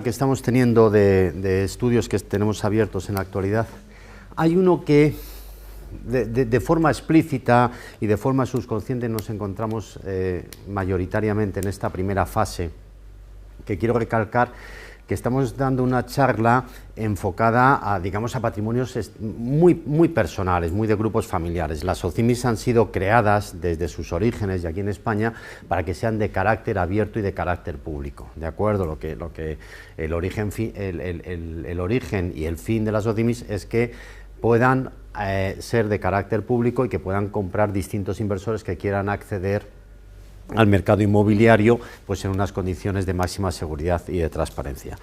que estamos teniendo de estudios que tenemos abiertos en la actualidad, hay uno que de forma explícita y de forma subconsciente nos encontramos mayoritariamente en esta primera fase, que quiero recalcar que estamos dando una charla enfocada a, digamos, a patrimonios muy personales, muy de grupos familiares. Las OCIMIs han sido creadas desde sus orígenes y aquí en España para que sean de carácter abierto y de carácter público, ¿de acuerdo? El origen y el fin de las OCIMIs es que puedan ser de carácter público y que puedan comprar distintos inversores que quieran acceder al mercado inmobiliario, pues en unas condiciones de máxima seguridad y de transparencia.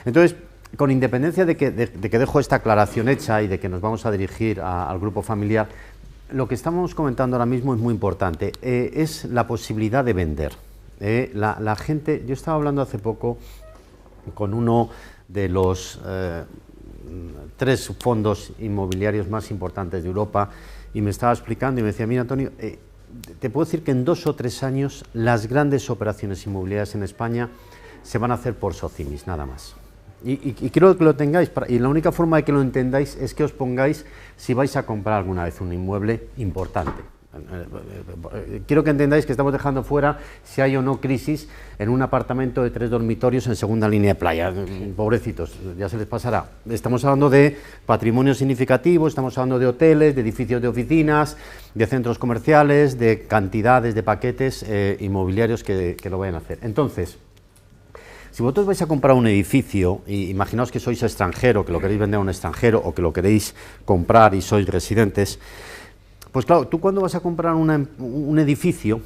Entonces, con independencia de que dejo esta aclaración hecha y de que nos vamos a dirigir al grupo familiar, lo que estamos comentando ahora mismo es muy importante, es la posibilidad de vender. La gente, yo estaba hablando hace poco con uno de los 3 fondos inmobiliarios más importantes de Europa y me estaba explicando y me decía, mira Antonio, te puedo decir que en 2 o 3 años las grandes operaciones inmobiliarias en España se van a hacer por SOCIMIs, nada más. Y quiero que lo tengáis, y la única forma de que lo entendáis es que os pongáis si vais a comprar alguna vez un inmueble importante. Quiero que entendáis que estamos dejando fuera si hay o no crisis en un apartamento de 3 dormitorios en segunda línea de playa. Pobrecitos, ya se les pasará. Estamos hablando de patrimonio significativo, estamos hablando de hoteles, de edificios de oficinas, de centros comerciales, de cantidades de paquetes inmobiliarios que lo vayan a hacer. Entonces, si vosotros vais a comprar un edificio, y imaginaos que sois extranjero, que lo queréis vender a un extranjero o que lo queréis comprar y sois residentes, pues claro, tú cuando vas a comprar un edificio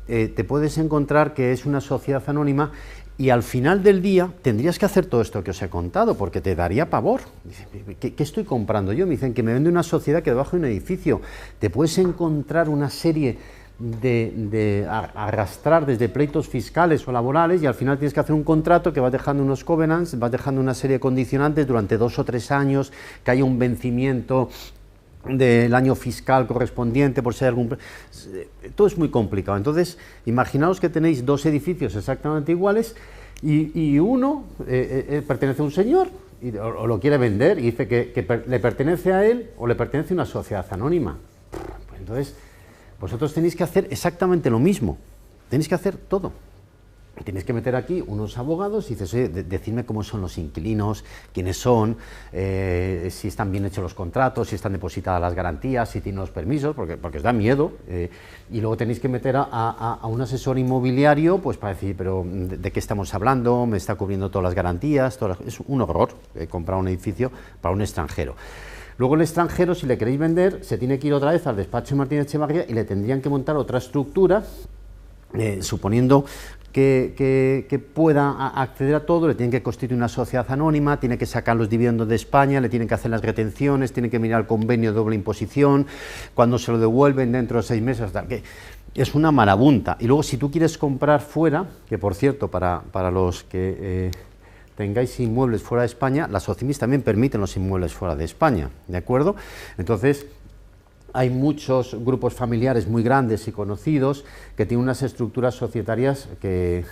te puedes encontrar que es una sociedad anónima y al final del día tendrías que hacer todo esto que os he contado porque te daría pavor. ¿Qué estoy comprando yo? Me dicen que me vende una sociedad que debajo de un edificio. Te puedes encontrar una serie de arrastrar desde pleitos fiscales o laborales y al final tienes que hacer un contrato que vas dejando unos covenants, vas dejando una serie de condicionantes durante 2 o 3 años, que haya un vencimiento del año fiscal correspondiente, por si hay algún... Todo es muy complicado. Entonces, imaginaos que tenéis 2 edificios exactamente iguales y uno pertenece a un señor o lo quiere vender y dice que le pertenece a él o le pertenece a una sociedad anónima. Pues entonces, vosotros tenéis que hacer exactamente lo mismo. Tenéis que hacer todo. Tienes que meter aquí unos abogados y dices, oye, decidme cómo son los inquilinos, quiénes son, si están bien hechos los contratos, si están depositadas las garantías, si tienen los permisos, porque os da miedo. Y luego tenéis que meter a un asesor inmobiliario pues para decir, pero ¿de qué estamos hablando? ¿Me está cubriendo todas las garantías? Es un horror comprar un edificio para un extranjero. Luego el extranjero, si le queréis vender, se tiene que ir otra vez al despacho de Martínez Echevarría y le tendrían que montar otra estructura, suponiendo que pueda acceder a todo, le tienen que constituir una sociedad anónima, tiene que sacar los dividendos de España, le tienen que hacer las retenciones, tiene que mirar el convenio de doble imposición, cuando se lo devuelven dentro de 6 meses, tal, que es una marabunta. Y luego si tú quieres comprar fuera, que por cierto, para los que tengáis inmuebles fuera de España, las OCIMIs también permiten los inmuebles fuera de España, ¿de acuerdo? Entonces, hay muchos grupos familiares muy grandes y conocidos que tienen unas estructuras societarias que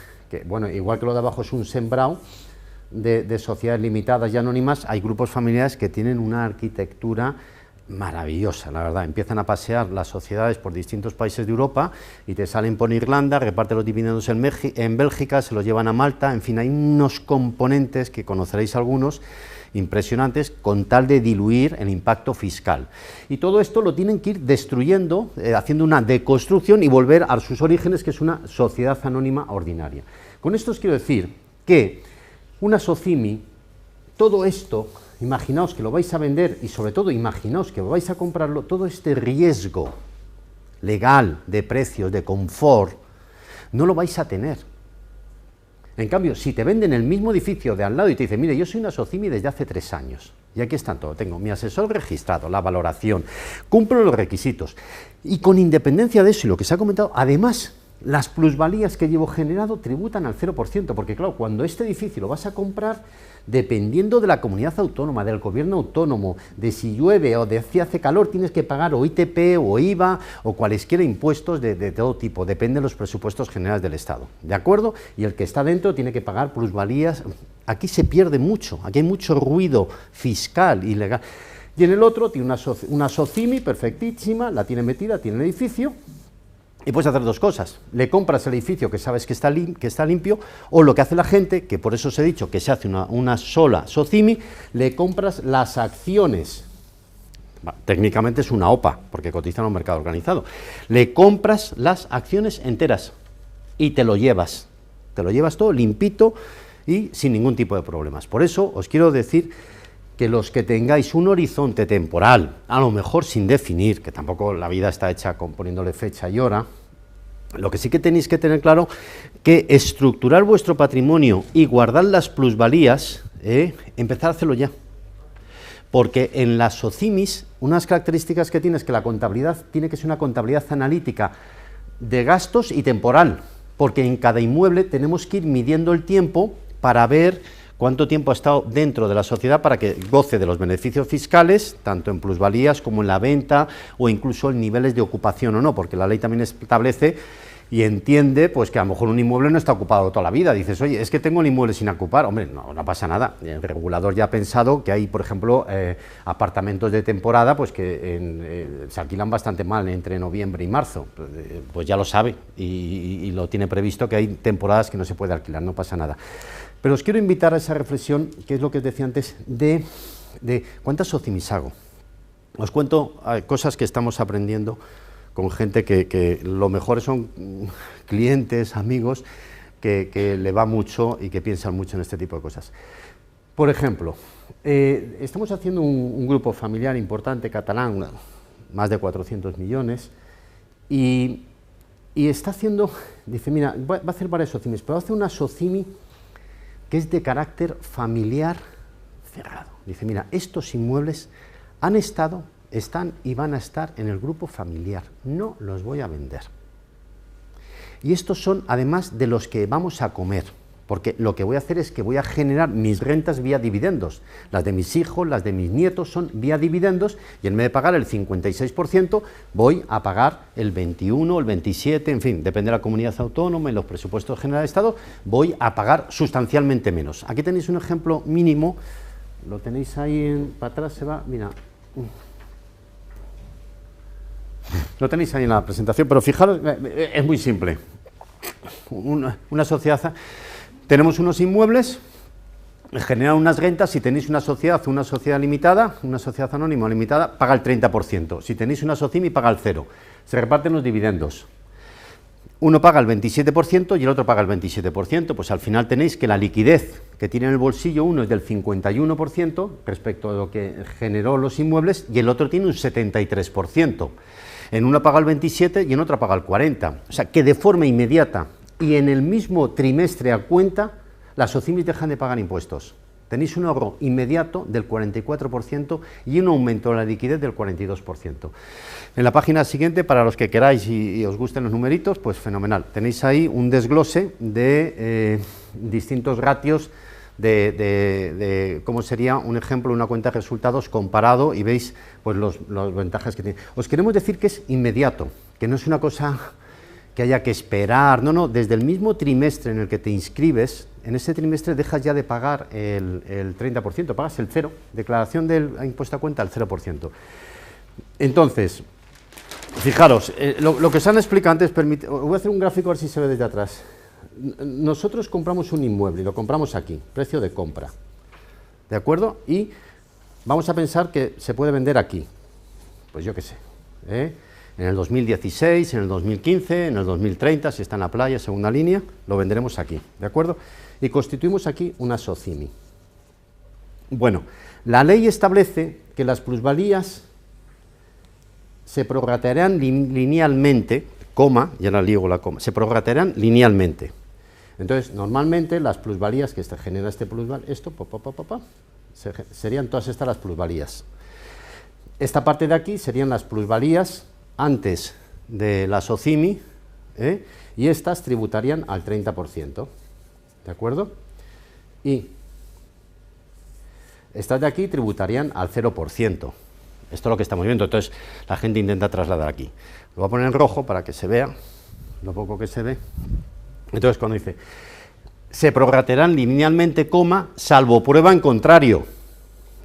bueno, igual que lo de abajo es un sembrado de sociedades limitadas y anónimas, hay grupos familiares que tienen una arquitectura maravillosa, la verdad. Empiezan a pasear las sociedades por distintos países de Europa y te salen por Irlanda, reparten los dividendos en Bélgica, se los llevan a Malta, en fin, hay unos componentes que conoceréis algunos, impresionantes, con tal de diluir el impacto fiscal. Y todo esto lo tienen que ir destruyendo, haciendo una deconstrucción y volver a sus orígenes, que es una sociedad anónima ordinaria. Con esto os quiero decir que una SOCIMI, todo esto, imaginaos que lo vais a vender y sobre todo imaginaos que vais a comprarlo, todo este riesgo legal, de precios, de confort, no lo vais a tener. En cambio, si te venden el mismo edificio de al lado y te dicen, mire, yo soy una SOCIMI desde hace 3 años, y aquí está todo, tengo mi asesor registrado, la valoración, cumplo los requisitos, y con independencia de eso y lo que se ha comentado, además, las plusvalías que llevo generado tributan al 0%, porque claro, cuando este edificio lo vas a comprar, dependiendo de la comunidad autónoma, del gobierno autónomo, de si llueve o de si hace calor, tienes que pagar o ITP o IVA o cualesquiera impuestos de todo tipo, depende de los presupuestos generales del Estado, ¿de acuerdo? Y el que está dentro tiene que pagar plusvalías. Aquí se pierde mucho, aquí hay mucho ruido fiscal y legal. Y en el otro tiene una SOCIMI perfectísima, la tiene metida, tiene el edificio. Y puedes hacer dos cosas: le compras el edificio que sabes que está limpio, o lo que hace la gente, que por eso os he dicho que se hace una sola SOCIMI, le compras las acciones. Técnicamente es una OPA, porque cotiza en un mercado organizado. Le compras las acciones enteras y te lo llevas todo limpito y sin ningún tipo de problemas. Por eso os quiero decir que los que tengáis un horizonte temporal, a lo mejor sin definir, que tampoco la vida está hecha poniéndole fecha y hora, lo que sí que tenéis que tener claro, que estructurar vuestro patrimonio y guardar las plusvalías, empezar a hacerlo ya. Porque en las SOCIMIs, unas características que tiene es que la contabilidad tiene que ser una contabilidad analítica de gastos y temporal, porque en cada inmueble tenemos que ir midiendo el tiempo para ver cuánto tiempo ha estado dentro de la sociedad para que goce de los beneficios fiscales, tanto en plusvalías como en la venta, o incluso en niveles de ocupación o no, porque la ley también establece y entiende pues que a lo mejor un inmueble no está ocupado toda la vida. Dices, oye, es que tengo el inmueble sin ocupar. Hombre, no pasa nada. El regulador ya ha pensado que hay, por ejemplo, apartamentos de temporada pues que se alquilan bastante mal entre noviembre y marzo. Pues ya lo sabe y lo tiene previsto, que hay temporadas que no se puede alquilar, no pasa nada. Pero os quiero invitar a esa reflexión, que es lo que os decía antes, de cuántas SOCIMIs hago. Os cuento cosas que estamos aprendiendo con gente que lo mejor son clientes, amigos, que le va mucho y que piensan mucho en este tipo de cosas. Por ejemplo, estamos haciendo un grupo familiar importante catalán, más de 400 millones, y está haciendo, dice, mira, va a hacer varias SOCIMIs, pero va a hacer una SOCIMI que es de carácter familiar cerrado. Dice, mira, estos inmuebles han estado, están y van a estar en el grupo familiar, no los voy a vender. Y estos son además de los que vamos a comer, porque lo que voy a hacer es que voy a generar mis rentas vía dividendos. Las de mis hijos, las de mis nietos son vía dividendos, y en vez de pagar el 56%, voy a pagar el 21%, el 27%, en fin, depende de la comunidad autónoma y los presupuestos generales del Estado, voy a pagar sustancialmente menos. Aquí tenéis un ejemplo mínimo, lo tenéis ahí, para atrás se va, mira. Lo tenéis ahí en la presentación, pero fijaros, es muy simple. Una sociedad, tenemos unos inmuebles, generan unas rentas. Si tenéis una sociedad limitada, una sociedad anónima o limitada, paga el 30%. Si tenéis una SOCIMI, paga el 0%. Se reparten los dividendos. Uno paga el 27% y el otro paga el 27%, pues al final tenéis que la liquidez que tiene en el bolsillo uno es del 51% respecto a lo que generó los inmuebles, y el otro tiene un 73%. En uno paga el 27% y en otro paga el 40%. O sea, que de forma inmediata y en el mismo trimestre a cuenta, las SOCIMIs dejan de pagar impuestos. Tenéis un ahorro inmediato del 44% y un aumento de la liquidez del 42%. En la página siguiente, para los que queráis y os gusten los numeritos, pues fenomenal. Tenéis ahí un desglose de distintos ratios de cómo sería un ejemplo, una cuenta de resultados comparado, y veis pues las ventajas que tiene. Os queremos decir que es inmediato, que no es una cosa que haya que esperar, no, desde el mismo trimestre en el que te inscribes, en ese trimestre dejas ya de pagar el 30%, pagas el 0%, declaración del impuesto a cuenta al 0%. Entonces, fijaros, lo que os han explicado antes, voy a hacer un gráfico a ver si se ve desde atrás. Nosotros compramos un inmueble y lo compramos aquí, precio de compra, ¿de acuerdo? Y vamos a pensar que se puede vender aquí, pues yo qué sé, en el 2016, en el 2015, en el 2030, si está en la playa, segunda línea, lo venderemos aquí, ¿de acuerdo? Y constituimos aquí una SOCIMI. Bueno, la ley establece que las plusvalías se prorratearán linealmente, coma, ya la ligo la coma, se prorratearán linealmente. Entonces, normalmente las plusvalías que se genera este plusvalía, esto, serían todas estas las plusvalías. Esta parte de aquí serían las plusvalías antes de la SOCIMI, y estas tributarían al 30%, ¿de acuerdo? Y estas de aquí tributarían al 0%. Esto es lo que estamos viendo, entonces la gente intenta trasladar aquí. Lo voy a poner en rojo para que se vea lo poco que se ve. Entonces, cuando dice, se prorratearán linealmente, coma, salvo prueba en contrario.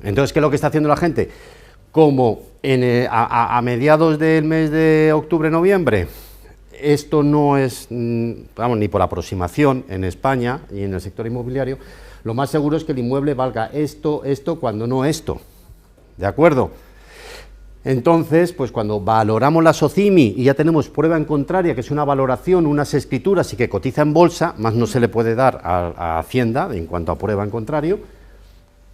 Entonces, ¿qué es lo que está haciendo la gente? Como a mediados del mes de octubre-noviembre, esto no es, vamos, ni por aproximación en España y en el sector inmobiliario, lo más seguro es que el inmueble valga esto, cuando no esto. ¿De acuerdo? Entonces, pues cuando valoramos la SOCIMI y ya tenemos prueba en contraria, que es una valoración, unas escrituras y que cotiza en bolsa, más no se le puede dar a Hacienda en cuanto a prueba en contrario,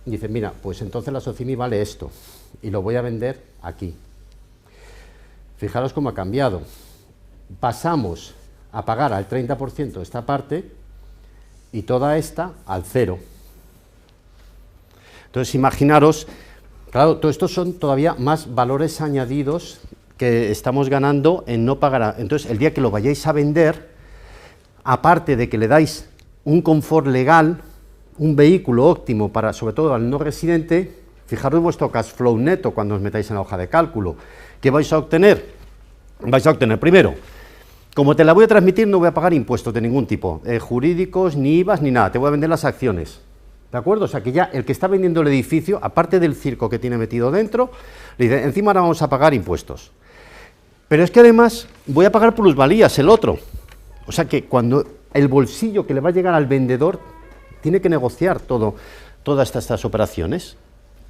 dice, mira, pues entonces la SOCIMI vale esto y lo voy a vender aquí. Fijaros cómo ha cambiado. Pasamos a pagar al 30% esta parte y toda esta al 0%. Entonces, imaginaros. Claro, todo esto son todavía más valores añadidos que estamos ganando en no pagar. Entonces, el día que lo vayáis a vender, aparte de que le dais un confort legal, un vehículo óptimo para, sobre todo al no residente, fijaros vuestro cash flow neto cuando os metáis en la hoja de cálculo. ¿Qué vais a obtener? Vais a obtener, primero, como te la voy a transmitir, no voy a pagar impuestos de ningún tipo, jurídicos, ni IVAs, ni nada, te voy a vender las acciones. ¿De acuerdo? O sea que ya el que está vendiendo el edificio, aparte del circo que tiene metido dentro, le dice, encima ahora vamos a pagar impuestos. Pero es que además voy a pagar plusvalías el otro. O sea que cuando el bolsillo que le va a llegar al vendedor tiene que negociar todas estas operaciones.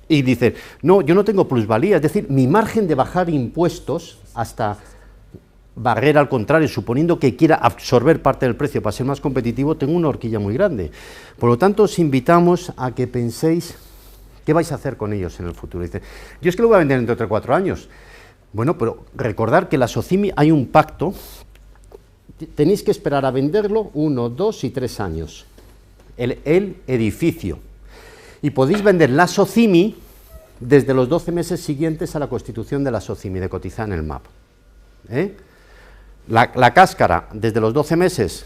Y dice, no, yo no tengo plusvalía, es decir, mi margen de bajar impuestos hasta barrera al contrario, suponiendo que quiera absorber parte del precio para ser más competitivo, tengo una horquilla muy grande. Por lo tanto, os invitamos a que penséis qué vais a hacer con ellos en el futuro. Dice, yo es que lo voy a vender dentro de 4 años. Bueno, pero recordar que la SOCIMI hay un pacto, tenéis que esperar a venderlo 1, 2 y 3 años, el edificio. Y podéis vender la SOCIMI desde los 12 meses siguientes a la constitución de la SOCIMI, de cotizar en el MAP. La cáscara, desde los 12 meses,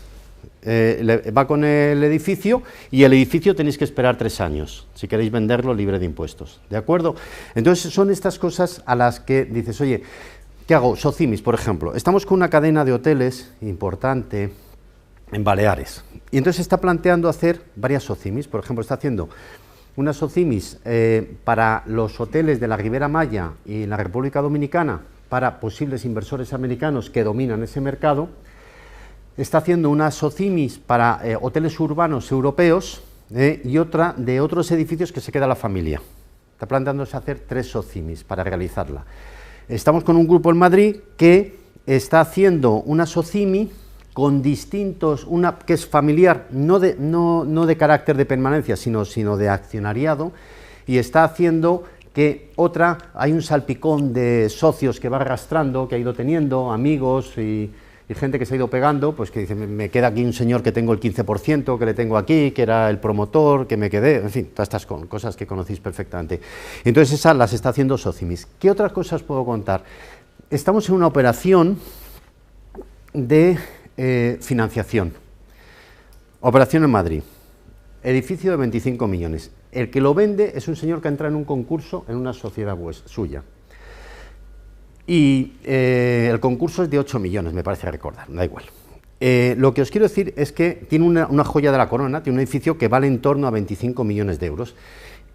va con el edificio, y el edificio tenéis que esperar 3 años, si queréis venderlo libre de impuestos, ¿de acuerdo? Entonces son estas cosas a las que dices, oye, ¿qué hago? SOCIMIs, por ejemplo, estamos con una cadena de hoteles importante en Baleares, y entonces está planteando hacer varias SOCIMIs, por ejemplo, está haciendo unas SOCIMIs para los hoteles de la Ribera Maya y la República Dominicana, para posibles inversores americanos que dominan ese mercado. Está haciendo unas SOCIMIs para hoteles urbanos europeos y otra de otros edificios que se queda la familia. Está planteándose hacer 3 SOCIMIs para realizarla. Estamos con un grupo en Madrid que está haciendo una SOCIMI con distintos, una que es familiar, no de carácter de permanencia, sino de accionariado, y está haciendo que otra, hay un salpicón de socios que va arrastrando, que ha ido teniendo, amigos y gente que se ha ido pegando, pues que dice, me queda aquí un señor que tengo el 15%, que le tengo aquí, que era el promotor, que me quedé, en fin, todas estas cosas que conocéis perfectamente. Entonces esas las está haciendo SOCIMIs. ¿Qué otras cosas puedo contar? Estamos en una operación de financiación. Operación en Madrid. Edificio de 25 millones. El que lo vende es un señor que entra en un concurso en una sociedad suya. Y el concurso es de 8 millones, me parece recordar, da igual. Lo que os quiero decir es que tiene una joya de la corona, tiene un edificio que vale en torno a 25 millones de euros.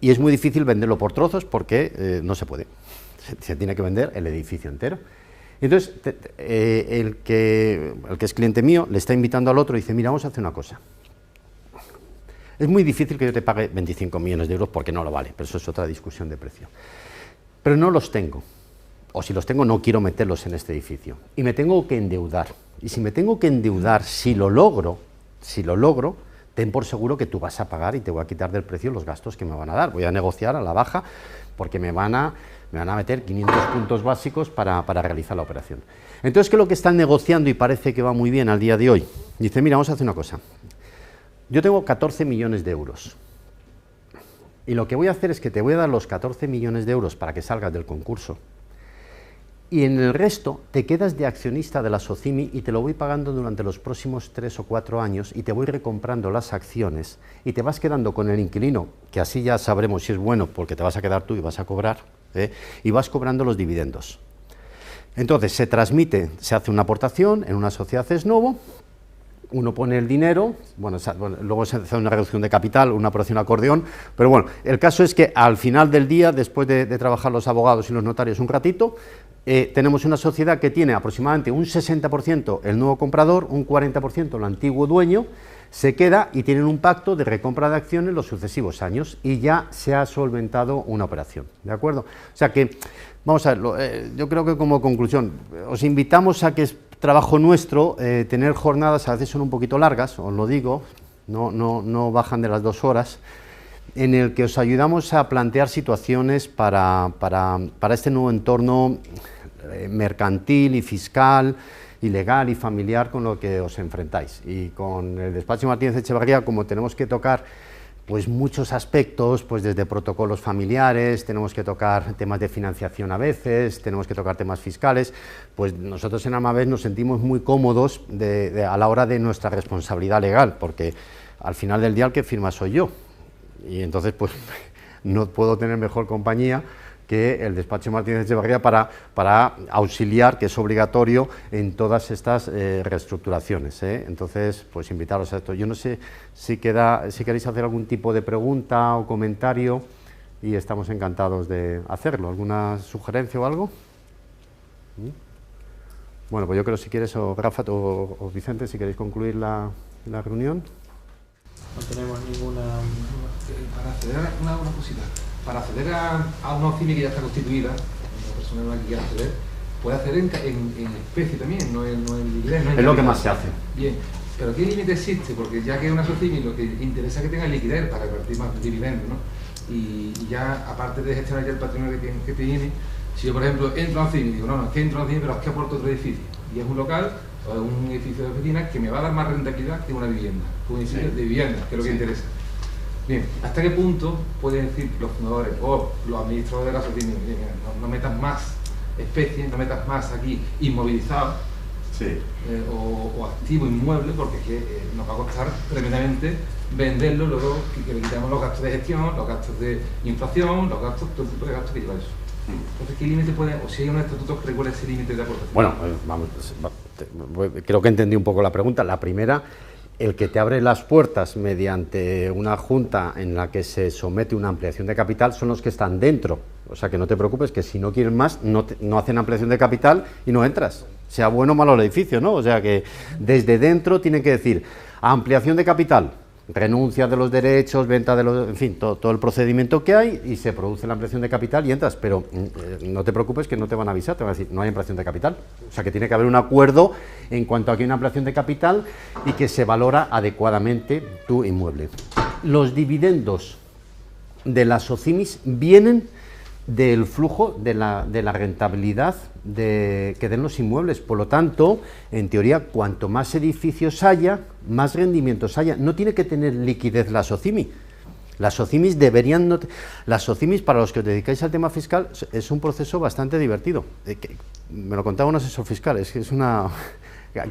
Y es muy difícil venderlo por trozos porque no se puede. Se tiene que vender el edificio entero. Entonces, el que es cliente mío le está invitando al otro y dice, mira, vamos a hacer una cosa. Es muy difícil que yo te pague 25 millones de euros porque no lo vale, pero eso es otra discusión de precio. Pero no los tengo, o si los tengo no quiero meterlos en este edificio, y me tengo que endeudar. Y si me tengo que endeudar, si lo logro, ten por seguro que tú vas a pagar y te voy a quitar del precio los gastos que me van a dar. Voy a negociar a la baja porque me van a meter 500 puntos básicos para realizar la operación. Entonces, ¿qué es lo que están negociando y parece que va muy bien al día de hoy? Dice, mira, vamos a hacer una cosa. Yo tengo 14 millones de euros y lo que voy a hacer es que te voy a dar los 14 millones de euros para que salgas del concurso y en el resto te quedas de accionista de la SOCIMI y te lo voy pagando durante los próximos 3 o 4 años y te voy recomprando las acciones y te vas quedando con el inquilino, que así ya sabremos si es bueno porque te vas a quedar tú y vas a cobrar, y vas cobrando los dividendos. Entonces se transmite, se hace una aportación en una sociedad ex novo, uno pone el dinero, bueno, luego se hace una reducción de capital, una operación acordeón, pero bueno, el caso es que al final del día, después de trabajar los abogados y los notarios un ratito, tenemos una sociedad que tiene aproximadamente un 60% el nuevo comprador, un 40% el antiguo dueño, se queda y tienen un pacto de recompra de acciones los sucesivos años y ya se ha solventado una operación, ¿de acuerdo? O sea que, vamos a verlo, yo creo que como conclusión, os invitamos a que es trabajo nuestro, tener jornadas a veces son un poquito largas, os lo digo, no bajan de las 2 horas, en el que os ayudamos a plantear situaciones para este nuevo entorno mercantil y fiscal, y legal y familiar con lo que os enfrentáis. Y con el despacho Martínez Echevarría, como tenemos que tocar pues muchos aspectos, pues desde protocolos familiares, tenemos que tocar temas de financiación a veces, tenemos que tocar temas fiscales, pues nosotros en Almaves nos sentimos muy cómodos a la hora de nuestra responsabilidad legal, porque al final del día el que firma soy yo, y entonces pues no puedo tener mejor compañía que el despacho Martínez Echevarría para auxiliar, que es obligatorio en todas estas reestructuraciones, Entonces, pues invitaros a esto. Yo no sé si queréis hacer algún tipo de pregunta o comentario y estamos encantados de hacerlo. ¿Alguna sugerencia o algo? Bueno, pues yo creo si quieres, o Rafa o Vicente, si queréis concluir la reunión. No tenemos ninguna... Para acceder a una cosita. Para acceder a una OCIMI que ya está constituida, una persona nueva que quiera acceder, puede acceder en especie también, no en liquidez. Es lo que más se hace. Bien, pero ¿qué límite existe? Porque ya que es una OCIMI, lo que interesa es que tenga liquidez para repartir más dividendos, ¿no? Y ya, aparte de gestionar ya el patrimonio que tiene, si yo, por ejemplo, entro a OCIMI y digo, no, es que entro a OCIMI, pero es que aporto otro edificio, y es un local o es un edificio de oficinas que me va a dar más rentabilidad que una vivienda, un edificio de vivienda, que es lo que interesa. Bien, ¿hasta qué punto pueden decir los fundadores o los administradores de la SOCIMI, no metas más especies, no metas más aquí inmovilizados, o activo inmueble, porque es que nos va a costar tremendamente venderlo, luego que le quitamos los gastos de gestión, los gastos de inflación, los gastos, todo el tipo de gastos que lleva eso? Entonces, ¿qué límite puede, o si hay unos estatutos que regulen ese límite de aportación? Bueno, vamos, creo que entendí un poco la pregunta. La primera, el que te abre las puertas mediante una junta en la que se somete una ampliación de capital son los que están dentro. O sea, que no te preocupes, que si no quieren más, no hacen ampliación de capital y no entras. Sea bueno o malo el edificio, ¿no? O sea, que desde dentro tienen que decir ampliación de capital, renuncia de los derechos, venta de los... En fin, todo el procedimiento que hay y se produce la ampliación de capital y entras. Pero no te preocupes que no te van a avisar, te van a decir, no hay ampliación de capital. O sea, que tiene que haber un acuerdo en cuanto a que hay una ampliación de capital y que se valora adecuadamente tu inmueble. Los dividendos de las SOCIMIs vienen del flujo de la rentabilidad que den los inmuebles. Por lo tanto, en teoría, cuanto más edificios haya, más rendimientos haya. No tiene que tener liquidez la SOCIMI. Las SOCIMIs deberían... Las SOCIMIs, para los que os dedicáis al tema fiscal, es un proceso bastante divertido. Me lo contaba un asesor fiscal, es una...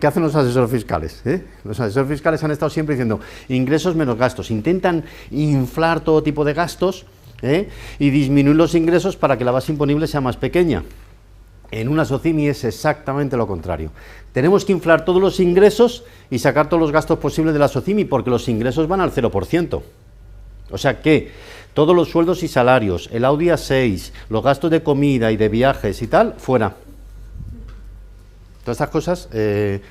¿Qué hacen los asesores fiscales? Los asesores fiscales han estado siempre diciendo ingresos menos gastos. Intentan inflar todo tipo de gastos y disminuir los ingresos para que la base imponible sea más pequeña. En una SOCIMI es exactamente lo contrario. Tenemos que inflar todos los ingresos y sacar todos los gastos posibles de la SOCIMI porque los ingresos van al 0%. O sea que todos los sueldos y salarios, el Audi A6, los gastos de comida y de viajes y tal, fuera. Todas estas cosas que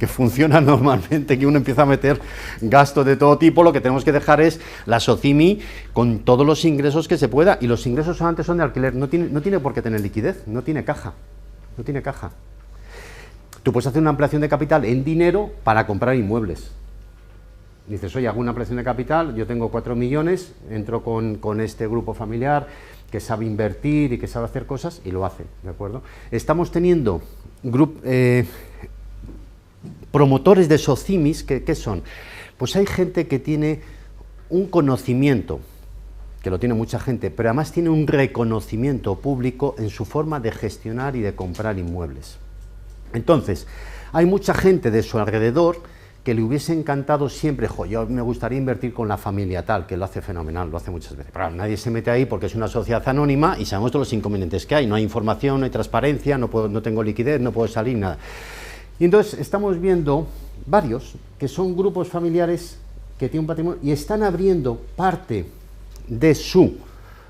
funcionan normalmente, que uno empieza a meter gastos de todo tipo, lo que tenemos que dejar es la SOCIMI con todos los ingresos que se pueda, y los ingresos solamente son de alquiler, no tiene por qué tener liquidez, no tiene caja, no tiene caja. Tú puedes hacer una ampliación de capital en dinero para comprar inmuebles. Dices, oye, hago una ampliación de capital, yo tengo 4 millones, entro con este grupo familiar que sabe invertir y que sabe hacer cosas, y lo hace, ¿de acuerdo? Estamos teniendo promotores de SOCIMIs, ¿qué son? Pues hay gente que tiene un conocimiento que lo tiene mucha gente, pero además tiene un reconocimiento público en su forma de gestionar y de comprar inmuebles. Entonces, hay mucha gente de su alrededor que le hubiese encantado siempre, yo me gustaría invertir con la familia tal, que lo hace fenomenal, lo hace muchas veces. Pero nadie se mete ahí porque es una sociedad anónima y sabemos todos los inconvenientes que hay. No hay información, no hay transparencia, no tengo liquidez, no puedo salir, nada. Y entonces estamos viendo varios que son grupos familiares que tienen un patrimonio y están abriendo parte de su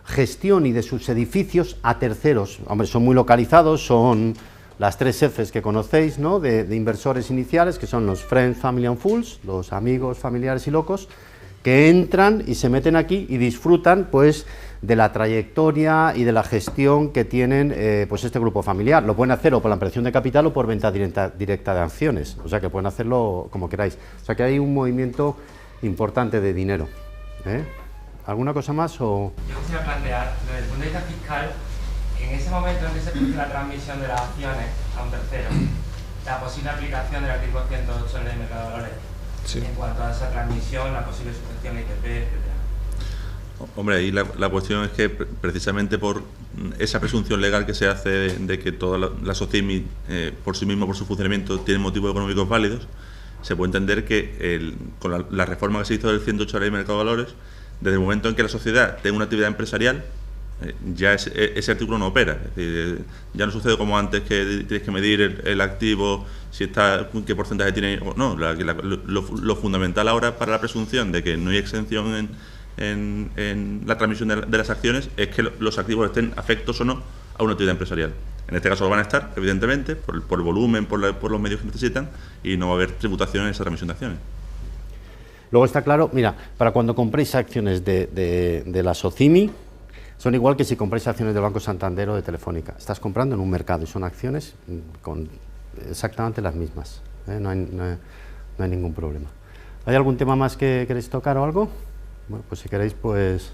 gestión y de sus edificios a terceros. Hombre, son muy localizados, son las 3 Fs que conocéis, ¿no?, de inversores iniciales, que son los Friends, Family and Fools, los amigos, familiares y locos, que entran y se meten aquí y disfrutan, pues, de la trayectoria y de la gestión que tienen, pues, este grupo familiar. Lo pueden hacer o por la ampliación de capital o por venta directa de acciones, o sea que pueden hacerlo como queráis. O sea que hay un movimiento importante de dinero, ¿eh? ¿Alguna cosa más o...? Yo quisiera plantear, desde el punto de vista fiscal, en ese momento en que se produce la transmisión de las acciones a un tercero, la posible aplicación del artículo 108 de la Ley de Mercado de Valores, sí, en cuanto a esa transmisión, la posible sujeción a ITP, etc. Hombre, ahí la cuestión es que precisamente por esa presunción legal que se hace de que toda la SOCIMI, por sí mismo, por su funcionamiento, tiene motivos económicos válidos, se puede entender que con la reforma que se hizo del 108 de la Ley de Mercado de Valores, desde el momento en que la sociedad tenga una actividad empresarial, ya ese artículo no opera. Es decir, ya no sucede como antes, que tienes que medir el activo, si está, qué porcentaje tiene o no. Lo fundamental ahora para la presunción de que no hay exención en la transmisión de las acciones es que los activos estén afectos o no a una actividad empresarial. En este caso lo van a estar, evidentemente, por el volumen, por los medios que necesitan, y no va a haber tributación en esa transmisión de acciones. Luego está claro, mira, para cuando compréis acciones de la SOCIMI, son igual que si compráis acciones del Banco Santander o de Telefónica. Estás comprando en un mercado y son acciones con exactamente las mismas, ¿eh? No hay ningún problema. ¿Hay algún tema más que queréis tocar o algo? Bueno, pues si queréis, pues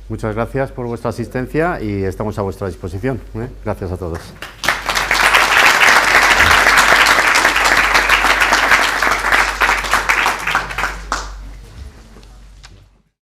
muchas gracias por vuestra asistencia y estamos a vuestra disposición, ¿eh? Gracias a todos.